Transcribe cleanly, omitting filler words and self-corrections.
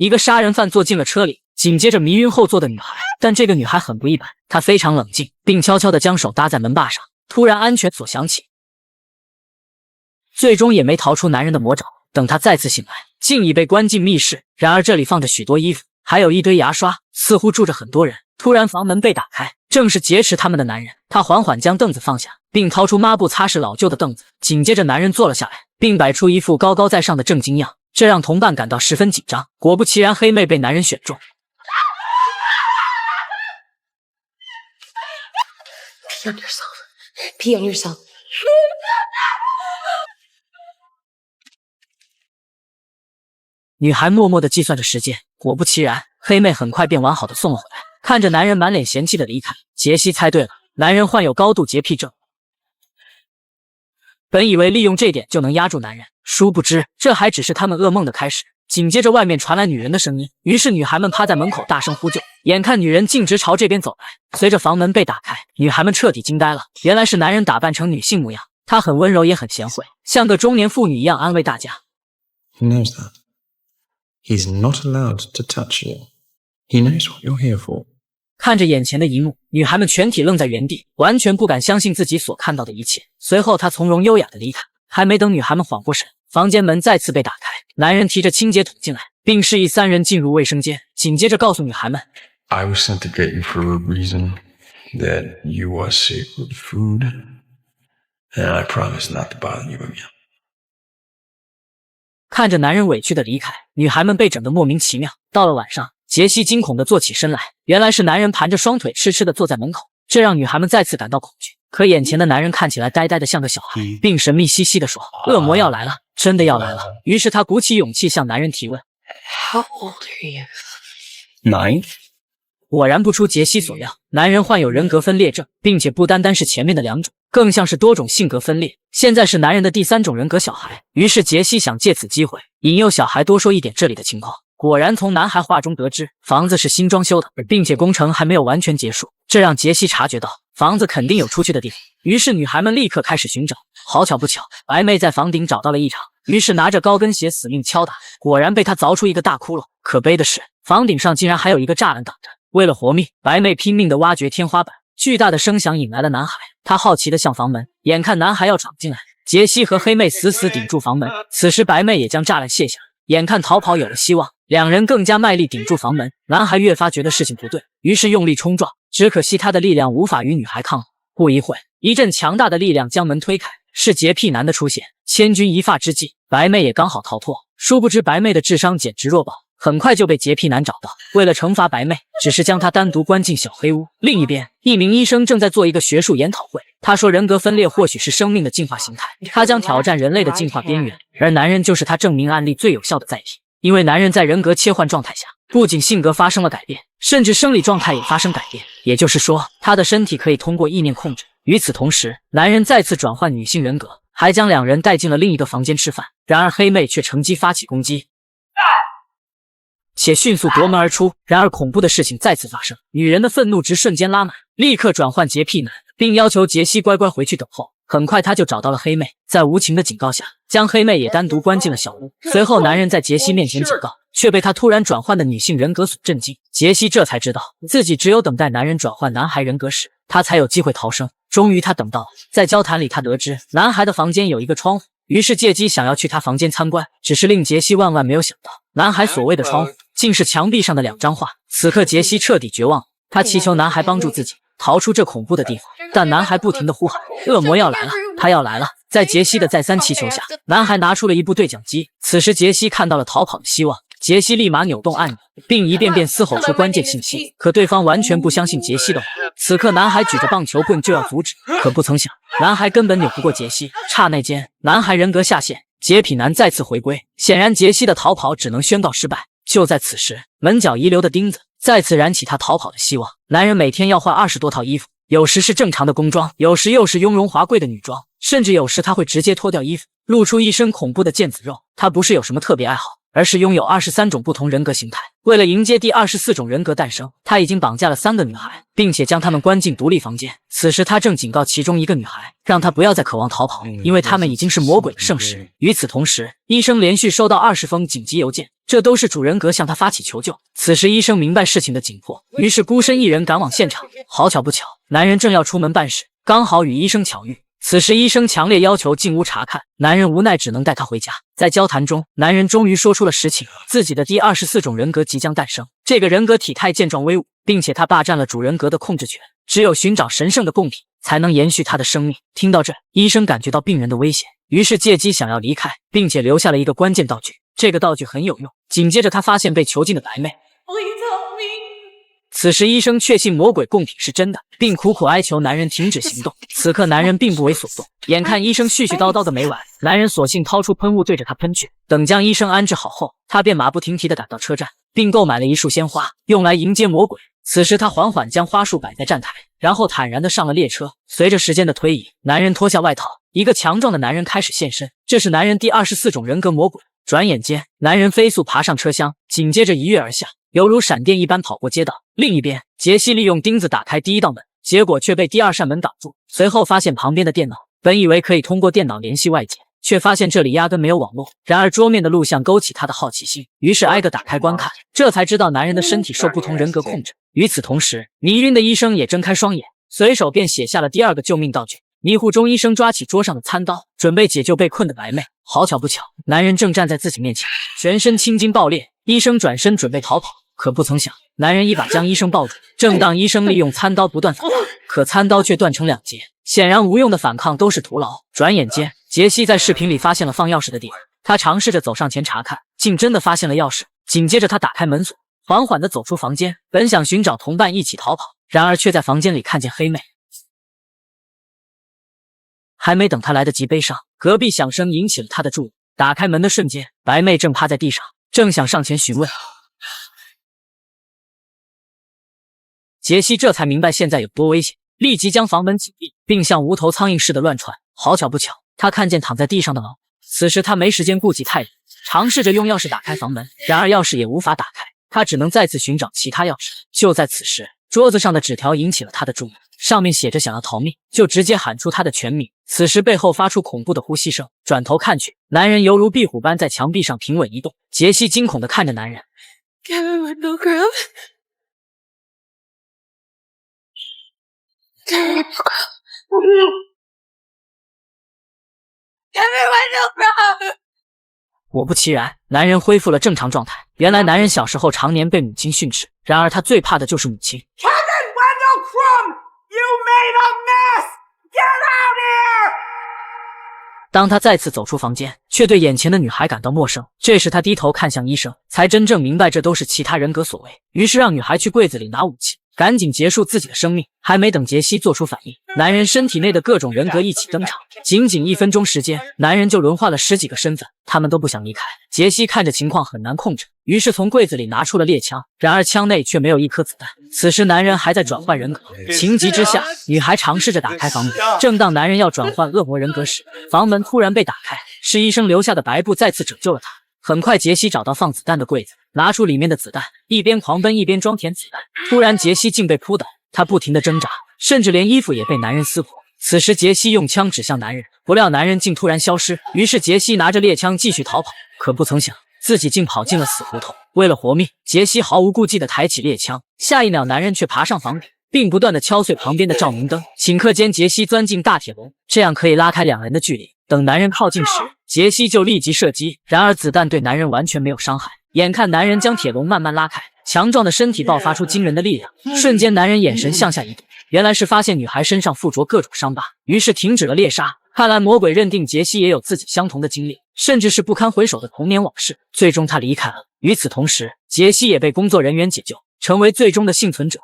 一个杀人犯坐进了车里，紧接着迷晕后座的女孩。但这个女孩很不一般，她非常冷静，并悄悄地将手搭在门把上。突然安全锁响起，最终也没逃出男人的魔爪。等她再次醒来，竟已被关进密室。然而这里放着许多衣服，还有一堆牙刷，似乎住着很多人。突然房门被打开，正是劫持他们的男人。他缓缓将凳子放下，并掏出抹布擦拭老旧的凳子。紧接着男人坐了下来，并摆出一副高高在上的正经样，这让同伴感到十分紧张。果不其然，黑妹被男人选中。Pee on yourself. Pee on yourself. 女孩默默地计算着时间，果不其然，黑妹很快便完好的送了回来。看着男人满脸嫌弃的离开，杰西猜对了，男人患有高度洁癖症。本以为利用这点就能压住男人，殊不知这还只是他们噩梦的开始。紧接着外面传来女人的声音，于是女孩们趴在门口大声呼救。眼看女人径直朝这边走来，随着房门被打开，女孩们彻底惊呆了。原来是男人打扮成女性模样，他很温柔也很贤惠，像个中年妇女一样安慰大家。 He knows that. He's not allowed to touch you. He knows what you're here for. 看着眼前的一幕，女孩们全体愣在原地，完全不敢相信自己所看到的一切。随后她从容优雅地离开，还没等女孩们缓过神，房间门再次被打开，男人提着清洁桶进来，并示意三人进入卫生间，紧接着告诉女孩们 I was sent to get you for a reason, that you are sacred food, and I promise not to bother you again. 看着男人委屈的离开，女孩们被整得莫名其妙。到了晚上，杰西惊恐地坐起身来，原来是男人盘着双腿痴痴地坐在门口，这让女孩们再次感到恐惧。可眼前的男人看起来呆呆的像个小孩，并神秘兮兮地说：“恶魔要来了，真的要来了。”于是他鼓起勇气向男人提问 How old are you? 9? 果然不出杰西所料，男人患有人格分裂症，并且不单单是前面的2种，更像是多种性格分裂。现在是男人的第3种人格小孩。于是杰西想借此机会引诱小孩多说一点这里的情况。果然从男孩话中得知，房子是新装修的，并且工程还没有完全结束，这让杰西察觉到房子肯定有出去的地方。于是女孩们立刻开始寻找。好巧不巧，白妹在房顶找到了异常，于是拿着高跟鞋死命敲打，果然被她凿出一个大窟窿。可悲的是，房顶上竟然还有一个栅栏挡着。为了活命，白妹拼命地挖掘天花板。巨大的声响引来了男孩，他好奇地向房门，眼看男孩要闯进来，杰西和黑妹死死顶住房门。此时白妹也将栅栏卸下，眼看逃跑有了希望，两人更加卖力顶住房门。男孩越发觉得事情不对，于是用力冲撞，只可惜他的力量无法与女孩抗衡。不一会，一阵强大的力量将门推开，是洁癖男的出现。千钧一发之际，白妹也刚好逃脱。殊不知白妹的智商简直弱爆，很快就被洁癖男找到。为了惩罚白妹，只是将她单独关进小黑屋。另一边，一名医生正在做一个学术研讨会。他说人格分裂或许是生命的进化形态，他将挑战人类的进化边缘，而男人就是他证明案例最有效的载体。因为男人在人格切换状态下，不仅性格发生了改变，甚至生理状态也发生改变，也就是说，他的身体可以通过意念控制。与此同时，男人再次转换女性人格，还将两人带进了另一个房间吃饭。然而黑妹却乘机发起攻击，且迅速夺门而出。然而恐怖的事情再次发生，女人的愤怒值瞬间拉满，立刻转换洁癖男，并要求杰西乖乖回去等候。很快他就找到了黑妹，在无情的警告下，将黑妹也单独关进了小屋。随后男人在杰西面前警告，却被他突然转换的女性人格所震惊。杰西这才知道，自己只有等待男人转换男孩人格时，他才有机会逃生。终于他等到了，在交谈里他得知男孩的房间有一个窗户，于是借机想要去他房间参观。只是令杰西万万没有想到，男孩所谓的窗户竟是墙壁上的2张画。此刻杰西彻底绝望，他祈求男孩帮助自己逃出这恐怖的地方，但男孩不停地呼喊，恶魔要来了，他要来了。在杰西的再三祈求下，男孩拿出了一部对讲机。此时杰西看到了逃跑的希望，杰西立马扭动按钮，并一遍遍嘶吼出关键信息。可对方完全不相信杰西的话。此刻男孩举着棒球棍就要阻止，可不曾想，男孩根本扭不过杰西。刹那间，男孩人格下线，洁癖男再次回归。显然杰西的逃跑只能宣告失败。就在此时，门角遗留的钉子再次燃起他逃跑的希望。男人每天要换20多套衣服，有时是正常的工装，有时又是雍容华贵的女装，甚至有时他会直接脱掉衣服，露出一身恐怖的腱子肉。他不是有什么特别爱好，而是拥有23种不同人格形态。为了迎接第24种人格诞生，他已经绑架了3个女孩，并且将她们关进独立房间。此时他正警告其中一个女孩，让她不要再渴望逃跑，因为她们已经是魔鬼的圣食。与此同时，医生连续收到20封紧急邮件，这都是主人格向他发起求救。此时医生明白事情的紧迫，于是孤身一人赶往现场。好巧不巧，男人正要出门办事，刚好与医生巧遇。此时医生强烈要求进屋查看，男人无奈只能带他回家。在交谈中，男人终于说出了实情，自己的第24种人格即将诞生。这个人格体态健壮威武，并且他霸占了主人格的控制权，只有寻找神圣的贡品才能延续他的生命。听到这，医生感觉到病人的危险，于是借机想要离开，并且留下了一个关键道具。这个道具很有用。紧接着他发现被囚禁的白妹。此时医生确信魔鬼贡品是真的，并苦苦哀求男人停止行动。此刻男人并不为所动，眼看医生絮絮叨叨的没完，男人索性掏出喷雾对着他喷去。等将医生安置好后，他便马不停蹄地赶到车站，并购买了一束鲜花，用来迎接魔鬼。此时他缓缓将花束摆在站台，然后坦然地上了列车。随着时间的推移，男人脱下外套，一个强壮的男人开始现身，这是男人第24种人格魔鬼。转眼间，男人飞速爬上车厢，紧接着一跃而下，犹如闪电一般跑过街道。另一边，杰西利用钉子打开第一道门，结果却被第2扇门挡住。随后发现旁边的电脑，本以为可以通过电脑联系外界，却发现这里压根没有网络。然而桌面的录像勾起他的好奇心，于是挨个打开观看，这才知道男人的身体受不同人格控制。与此同时，迷晕的医生也睁开双眼，随手便写下了第2个救命道具。迷糊中，医生抓起桌上的餐刀，准备解救被困的白妹。好巧不巧，男人正站在自己面前，全身青筋爆裂。医生转身准备逃跑，可不曾想，男人一把将医生抱住。正当医生利用餐刀不断反抗，可餐刀却断成2截，显然无用的反抗都是徒劳。转眼间，杰西在视频里发现了放钥匙的地方，他尝试着走上前查看，竟真的发现了钥匙。紧接着他打开门锁，缓缓地走出房间，本想寻找同伴一起逃跑，然而却在房间里看见黑妹。还没等他来得及悲伤，隔壁响声引起了他的注意。打开门的瞬间，白妹正趴在地上，正想上前询问。杰西这才明白现在有多危险，立即将房门紧闭，并像无头苍蝇似的乱窜。好巧不巧，他看见躺在地上的狼。此时他没时间顾及太多，尝试着用钥匙打开房门，然而钥匙也无法打开，他只能再次寻找其他钥匙。就在此时，桌子上的纸条引起了他的注意，上面写着想要逃命就直接喊出他的全名。此时背后发出恐怖的呼吸声，转头看去，男人犹如壁虎般在墙壁上平稳移动。杰西惊恐地看着男人。 Kevin Wendell Graham. Kevin Wendell Graham. 果不其然，男人恢复了正常状态。原来男人小时候常年被母亲训斥，然而他最怕的就是母亲。 Kevin Wendell Crumb, you made a mess! Get out here! 当他再次走出房间，却对眼前的女孩感到陌生。这时他低头看向医生，才真正明白这都是其他人格所为，于是让女孩去柜子里拿武器，赶紧结束自己的生命。还没等杰西做出反应，男人身体内的各种人格一起登场。仅仅1分钟时间，男人就轮换了10几个身份，他们都不想离开。杰西看着情况很难控制，于是从柜子里拿出了猎枪，然而枪内却没有1颗子弹。此时男人还在转换人格，情急之下，女孩尝试着打开房门。正当男人要转换恶魔人格时，房门突然被打开，是医生留下的白布再次拯救了他。很快，杰西找到放子弹的柜子，拿出里面的子弹，一边狂奔一边装填子弹。突然，杰西竟被扑倒，他不停地挣扎，甚至连衣服也被男人撕破。此时，杰西用枪指向男人，不料男人竟突然消失。于是，杰西拿着猎枪继续逃跑，可不曾想自己竟跑进了死胡同。为了活命，杰西毫无顾忌地抬起猎枪，下一秒，男人却爬上房顶，并不断地敲碎旁边的照明灯。顷刻间，杰西钻进大铁笼，这样可以拉开2人的距离。等男人靠近时，杰西就立即射击，然而子弹对男人完全没有伤害。眼看男人将铁笼慢慢拉开，强壮的身体爆发出惊人的力量，瞬间男人眼神向下移动，原来是发现女孩身上附着各种伤疤，于是停止了猎杀。看来魔鬼认定杰西也有自己相同的经历，甚至是不堪回首的童年往事。最终他离开了。与此同时，杰西也被工作人员解救，成为最终的幸存者。